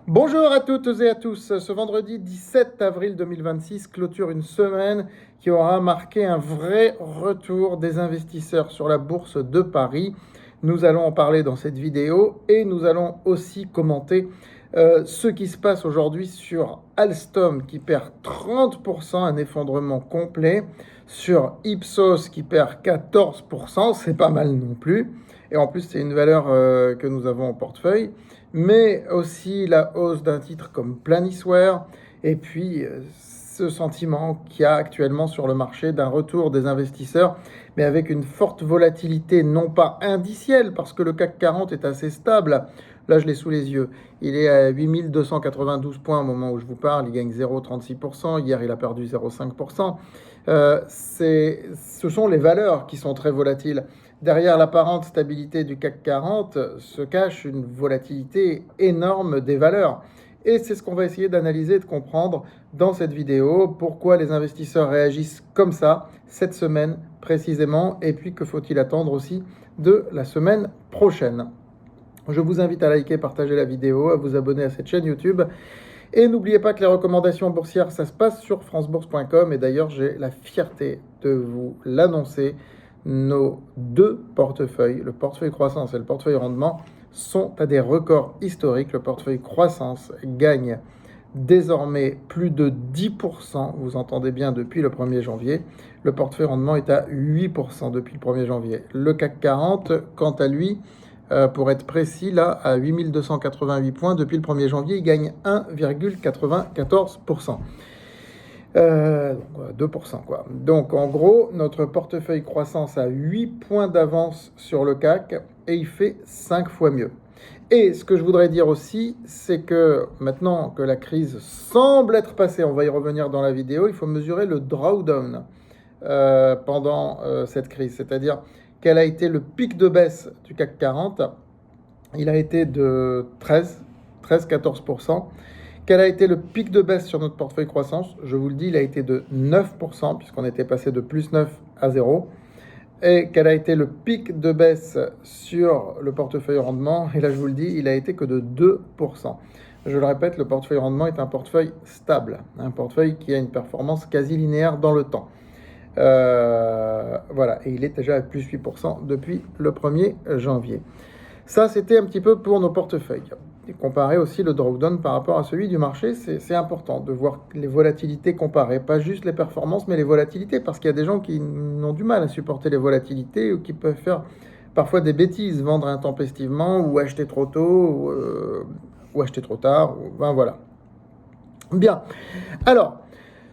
Bonjour à toutes et à tous. Ce vendredi 17 avril 2026 clôture une semaine qui aura marqué un vrai retour des investisseurs sur la bourse de Paris. Nous allons en parler dans cette vidéo et nous allons aussi commenter ce qui se passe aujourd'hui sur Alstom qui perd 30%, un effondrement complet, sur Ipsos qui perd 14%, c'est pas mal non plus. Et en plus, c'est une valeur que nous avons en portefeuille, mais aussi la hausse d'un titre comme Planisware, et puis ce sentiment qu'il y a actuellement sur le marché d'un retour des investisseurs, mais avec une forte volatilité, non pas indicielle, parce que le CAC 40 est assez stable. Là, je l'ai sous les yeux. Il est à 8292 points au moment où je vous parle. Il gagne 0,36%. Hier, il a perdu 0,5%. Ce sont les valeurs qui sont très volatiles. Derrière l'apparente stabilité du CAC 40 se cache une volatilité énorme des valeurs. Et c'est ce qu'on va essayer d'analyser et de comprendre dans cette vidéo. Pourquoi les investisseurs réagissent comme ça cette semaine précisément, et puis que faut-il attendre aussi de la semaine prochaine. Je vous invite à liker, partager la vidéo, à vous abonner à cette chaîne YouTube. Et n'oubliez pas que les recommandations boursières, ça se passe sur francebourse.com. Et d'ailleurs, j'ai la fierté de vous l'annoncer. Nos deux portefeuilles, le portefeuille croissance et le portefeuille rendement, sont à des records historiques. Le portefeuille croissance gagne désormais plus de 10%, vous entendez bien, depuis le 1er janvier. Le portefeuille rendement est à 8% depuis le 1er janvier. Le CAC 40, quant à lui, pour être précis, là, à 8288 points depuis le 1er janvier, il gagne 1,94%. 2%, quoi. Donc, en gros, notre portefeuille croissance a 8 points d'avance sur le CAC et il fait 5 fois mieux. Et ce que je voudrais dire aussi, c'est que maintenant que la crise semble être passée, on va y revenir dans la vidéo, il faut mesurer le drawdown pendant cette crise. C'est-à-dire, quel a été le pic de baisse du CAC 40 ? Il a été de 13-14%. Quel a été le pic de baisse sur notre portefeuille croissance ? Je vous le dis, il a été de 9%, puisqu'on était passé de plus 9 à 0. Et quel a été le pic de baisse sur le portefeuille rendement ? Et là, je vous le dis, il a été que de 2%. Je le répète, le portefeuille rendement est un portefeuille stable, un portefeuille qui a une performance quasi linéaire dans le temps. Voilà, et il est déjà à plus 8% depuis le 1er janvier. Ça, c'était un petit peu pour nos portefeuilles. Et comparer aussi le drawdown par rapport à celui du marché, c'est important de voir les volatilités comparées, pas juste les performances, mais les volatilités, parce qu'il y a des gens qui ont du mal à supporter les volatilités ou qui peuvent faire parfois des bêtises, vendre intempestivement ou acheter trop tôt ou acheter trop tard. Ben voilà. Bien. Alors,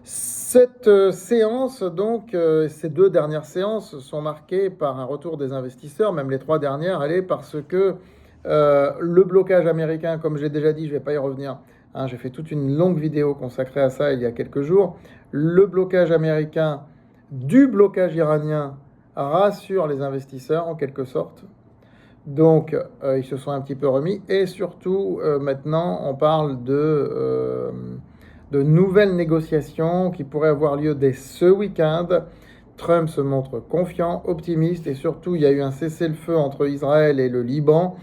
cette séance, donc, ces deux dernières séances sont marquées par un retour des investisseurs, même les 3 dernières, parce que le blocage américain, comme j'ai déjà dit, je ne vais pas y revenir, hein, j'ai fait toute une longue vidéo consacrée à ça il y a quelques jours. Le blocage américain du blocage iranien rassure les investisseurs en quelque sorte. Donc, ils se sont un petit peu remis. Et surtout, maintenant, on parle de nouvelles négociations qui pourraient avoir lieu dès ce week-end. Trump se montre confiant, optimiste, et surtout, il y a eu un cessez-le-feu entre Israël et le Liban.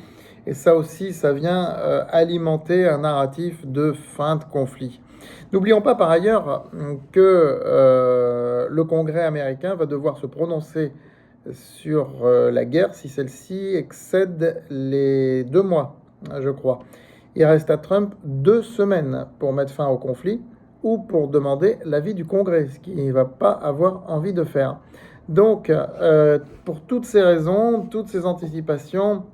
Et ça aussi, ça vient alimenter un narratif de fin de conflit. N'oublions pas par ailleurs que le Congrès américain va devoir se prononcer sur la guerre si celle-ci excède les 2 mois, je crois. Il reste à Trump 2 semaines pour mettre fin au conflit ou pour demander l'avis du Congrès, ce qu'il ne va pas avoir envie de faire. Donc, pour toutes ces raisons, toutes ces anticipations,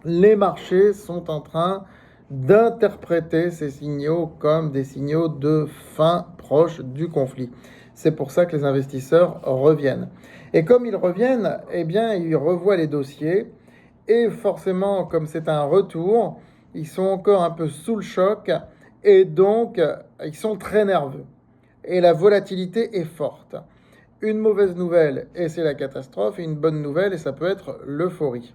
les marchés sont en train d'interpréter ces signaux comme des signaux de fin proche du conflit. C'est pour ça que les investisseurs reviennent. Et comme ils reviennent, eh bien, ils revoient les dossiers. Et forcément, comme c'est un retour, ils sont encore un peu sous le choc. Et donc, ils sont très nerveux. Et la volatilité est forte. Une mauvaise nouvelle, et c'est la catastrophe. Et une bonne nouvelle, et ça peut être l'euphorie.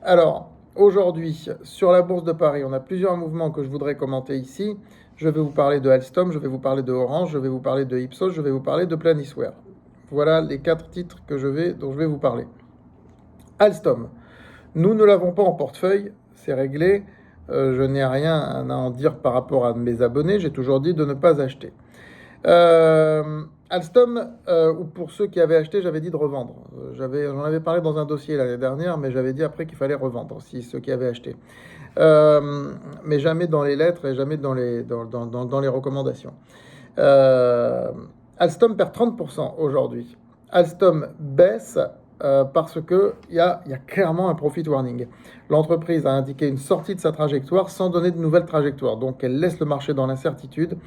Alors, aujourd'hui, sur la bourse de Paris, on a plusieurs mouvements que je voudrais commenter ici. Je vais vous parler de Alstom, je vais vous parler de Orange, je vais vous parler de Ipsos, je vais vous parler de Planisware. Voilà les 4 titres dont je vais vous parler. Alstom, nous ne l'avons pas en portefeuille, c'est réglé. je n'ai rien à en dire par rapport à mes abonnés. J'ai toujours dit de ne pas acheter. Alstom, ou pour ceux qui avaient acheté, j'avais dit de revendre. J'en avais parlé dans un dossier l'année dernière, mais j'avais dit après qu'il fallait revendre, si ceux qui avaient acheté. Mais jamais dans les lettres et jamais dans les recommandations. Alstom perd 30% aujourd'hui. Alstom baisse parce qu'il y a clairement un profit warning. L'entreprise a indiqué une sortie de sa trajectoire sans donner de nouvelle trajectoire. Donc elle laisse le marché dans l'incertitude.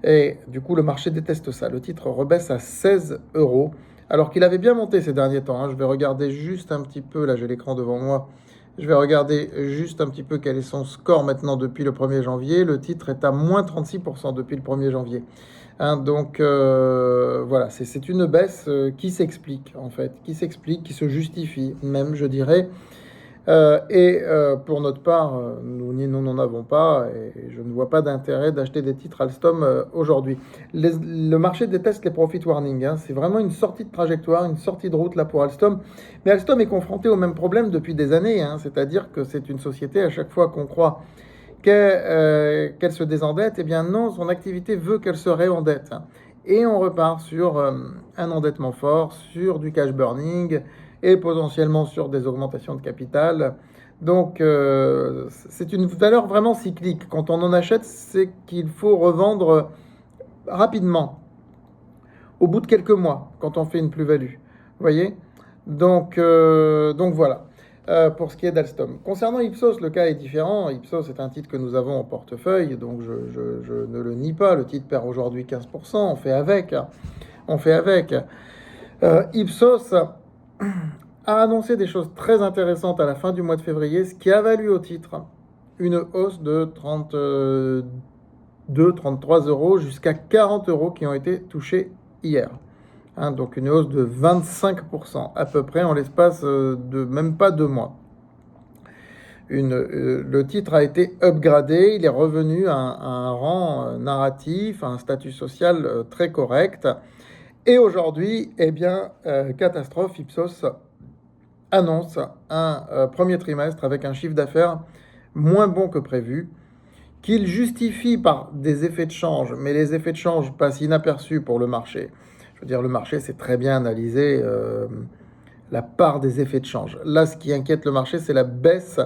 Et du coup, le marché déteste ça. Le titre rebaisse à 16 euros, alors qu'il avait bien monté ces derniers temps. Hein. Je vais regarder juste un petit peu, là j'ai l'écran devant moi, je vais regarder juste un petit peu quel est son score maintenant depuis le 1er janvier. Le titre est à moins 36% depuis le 1er janvier. Hein, donc voilà, c'est une baisse qui s'explique en fait, qui s'explique, qui se justifie même, je dirais. Pour notre part, nous n'en avons pas et je ne vois pas d'intérêt d'acheter des titres Alstom aujourd'hui. Le marché déteste les profit warnings. Hein. C'est vraiment une sortie de trajectoire, une sortie de route là pour Alstom. Mais Alstom est confronté au même problème depuis des années. Hein. C'est-à-dire que c'est une société, à chaque fois qu'on croit qu'elle se désendette, eh bien non, son activité veut qu'elle se réendette. Hein. Et on repart sur un endettement fort, sur du cash burning, et potentiellement sur des augmentations de capital. Donc, c'est une valeur vraiment cyclique. Quand on en achète, c'est qu'il faut revendre rapidement, au bout de quelques mois, quand on fait une plus-value. Vous voyez ? Donc voilà. Pour ce qui est d'Alstom. Concernant Ipsos, le cas est différent. Ipsos est un titre que nous avons en portefeuille, donc je ne le nie pas. Le titre perd aujourd'hui 15%. On fait avec. On fait avec. Ipsos a annoncé des choses très intéressantes à la fin du mois de février, ce qui a valu au titre une hausse de 33 euros jusqu'à 40 euros qui ont été touchés hier. Hein, donc une hausse de 25% à peu près en l'espace de même pas 2 mois. Le titre a été upgradé, il est revenu à un rang narratif, à un statut social très correct. Et aujourd'hui, eh bien, catastrophe, Ipsos annonce un premier trimestre avec un chiffre d'affaires moins bon que prévu, qu'il justifie par des effets de change, mais les effets de change passent inaperçus pour le marché. Je veux dire, le marché sait très bien analyser la part des effets de change. Là, ce qui inquiète le marché, c'est la baisse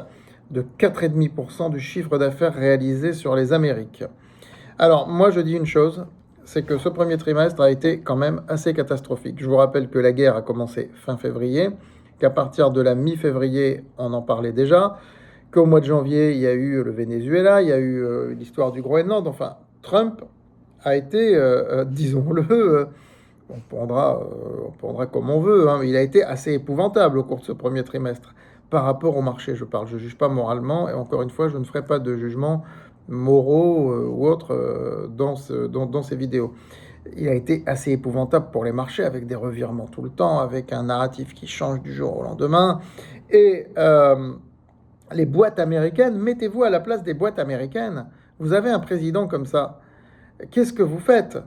de 4,5% du chiffre d'affaires réalisé sur les Amériques. Alors, moi, je dis une chose, c'est que ce premier trimestre a été quand même assez catastrophique. Je vous rappelle que la guerre a commencé fin février, qu'à partir de la mi-février, on en parlait déjà, qu'au mois de janvier, il y a eu le Venezuela, il y a eu l'histoire du Groenland. Enfin, Trump a été, disons-le, on prendra comme on veut, hein, mais il a été assez épouvantable au cours de ce premier trimestre par rapport au marché, je parle. Je ne juge pas moralement, et encore une fois, je ne ferai pas de jugement moraux ou autres dans ces vidéos. Il a été assez épouvantable pour les marchés, avec des revirements tout le temps, avec un narratif qui change du jour au lendemain. Et les boîtes américaines, mettez-vous à la place des boîtes américaines. Vous avez un président comme ça. Qu'est-ce que vous faites ?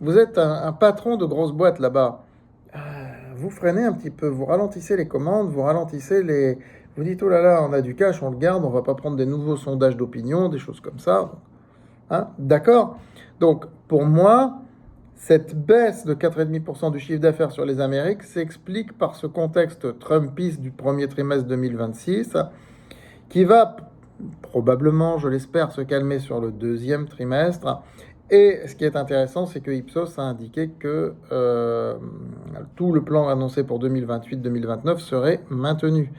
Vous êtes un patron de grosse boîte là-bas. Vous freinez un petit peu, vous ralentissez les commandes, vous ralentissez les... Vous dites, oh là là, on a du cash, on le garde, on va pas prendre des nouveaux sondages d'opinion, des choses comme ça. Hein ? D'accord ? Donc, pour moi, cette baisse de 4,5% du chiffre d'affaires sur les Amériques s'explique par ce contexte Trumpiste du premier trimestre 2026 qui va probablement, je l'espère, se calmer sur le deuxième trimestre. Et ce qui est intéressant, c'est que Ipsos a indiqué que tout le plan annoncé pour 2028-2029 serait maintenu.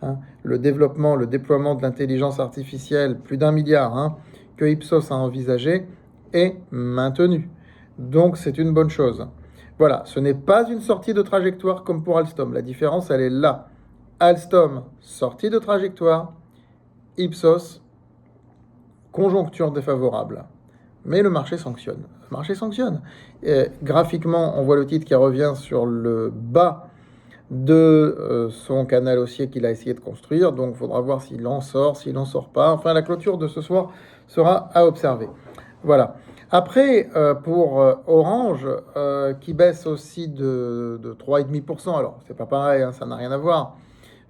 Hein. Le développement, le déploiement de l'intelligence artificielle, plus d'1 milliard, hein, que Ipsos a envisagé, est maintenu. Donc c'est une bonne chose. Voilà, ce n'est pas une sortie de trajectoire comme pour Alstom. La différence, elle est là. Alstom, sortie de trajectoire. Ipsos, conjoncture défavorable. Mais le marché sanctionne. Le marché sanctionne. Et graphiquement, on voit le titre qui revient sur le bas de son canal haussier qu'il a essayé de construire. Donc, il faudra voir s'il en sort, s'il n'en sort pas. Enfin, la clôture de ce soir sera à observer. Voilà. Après, pour Orange, qui baisse aussi de 3,5%. Alors, c'est pas pareil, hein, ça n'a rien à voir.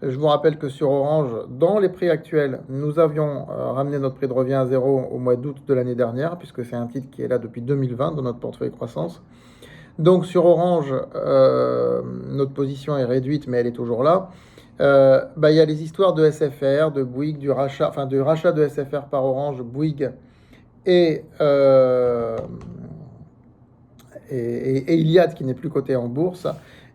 Je vous rappelle que sur Orange, dans les prix actuels, nous avions ramené notre prix de revient à zéro au mois d'août de l'année dernière, puisque c'est un titre qui est là depuis 2020 dans notre portefeuille croissance. Donc sur Orange, notre position est réduite, mais elle est toujours là. Il y a les histoires de SFR, de Bouygues, du rachat de SFR par Orange, Bouygues et, et Iliad qui n'est plus coté en bourse.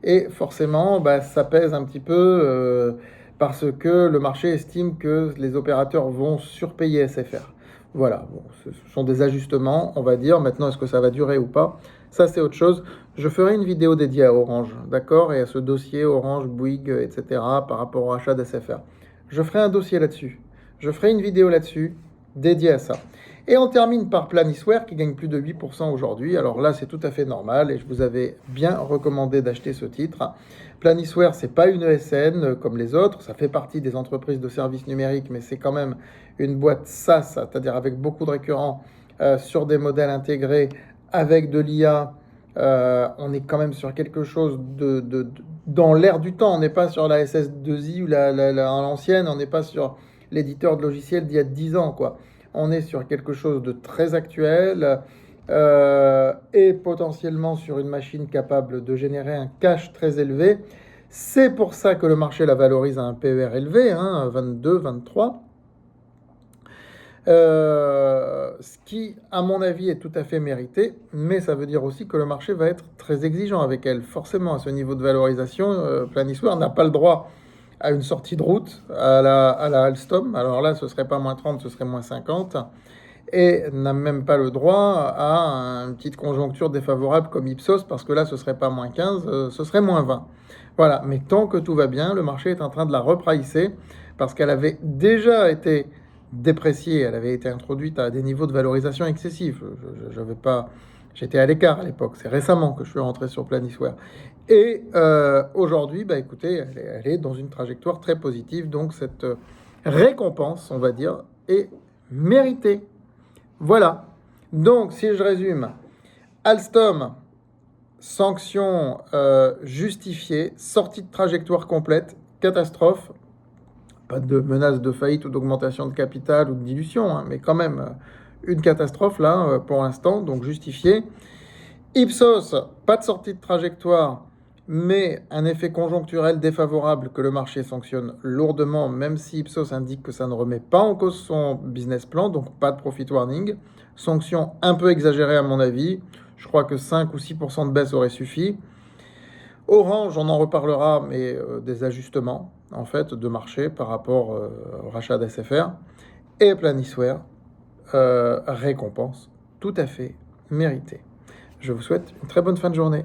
Et forcément, ça pèse un petit peu parce que le marché estime que les opérateurs vont surpayer SFR. Voilà, bon, ce sont des ajustements, on va dire. Maintenant, est-ce que ça va durer ou pas? Ça, c'est autre chose. Je ferai une vidéo dédiée à Orange, d'accord? Et à ce dossier Orange, Bouygues, etc. par rapport au rachat d'SFR. Je ferai un dossier là-dessus. Je ferai une vidéo là-dessus dédiée à ça. Et on termine par Planisware qui gagne plus de 8% aujourd'hui. Alors là, c'est tout à fait normal et je vous avais bien recommandé d'acheter ce titre. Planisware, c'est pas une ESN comme les autres. Ça fait partie des entreprises de services numériques, mais c'est quand même une boîte SaaS, c'est-à-dire avec beaucoup de récurrents sur des modèles intégrés avec de l'IA. On est quand même sur quelque chose dans l'air du temps. On n'est pas sur la SS2I ou l'ancienne. On n'est pas sur l'éditeur de logiciels d'il y a 10 ans, quoi. On est sur quelque chose de très actuel et potentiellement sur une machine capable de générer un cash très élevé. C'est pour ça que le marché la valorise à un PER élevé, 22, 23. Ce qui, à mon avis, est tout à fait mérité, mais ça veut dire aussi que le marché va être très exigeant avec elle. Forcément, à ce niveau de valorisation, Planisware n'a pas le droit à une sortie de route à la Alstom. Alors là, ce serait pas moins 30, ce serait moins 50. Et n'a même pas le droit à une petite conjoncture défavorable comme Ipsos, parce que là, ce serait pas moins 15, ce serait moins 20. Voilà, mais tant que tout va bien, le marché est en train de la repricer, parce qu'elle avait déjà été dépréciée, elle avait été introduite à des niveaux de valorisation excessifs. J'étais à l'écart à l'époque, c'est récemment que je suis rentré sur Planisware. Et aujourd'hui, écoutez, elle est dans une trajectoire très positive, donc cette récompense, on va dire, est méritée. Voilà. Donc, si je résume, Alstom, sanction justifiée, sortie de trajectoire complète, catastrophe, pas de menace de faillite ou d'augmentation de capital ou de dilution, mais quand même une catastrophe là pour l'instant, donc justifiée. Ipsos, pas de sortie de trajectoire, mais un effet conjoncturel défavorable que le marché sanctionne lourdement, même si Ipsos indique que ça ne remet pas en cause son business plan, donc pas de profit warning. Sanction un peu exagérée à mon avis. Je crois que 5 ou 6% de baisse aurait suffi. Orange, on en reparlera, mais des ajustements en fait de marché par rapport au rachat d'SFR. Et Planisware, récompense tout à fait méritée. Je vous souhaite une très bonne fin de journée.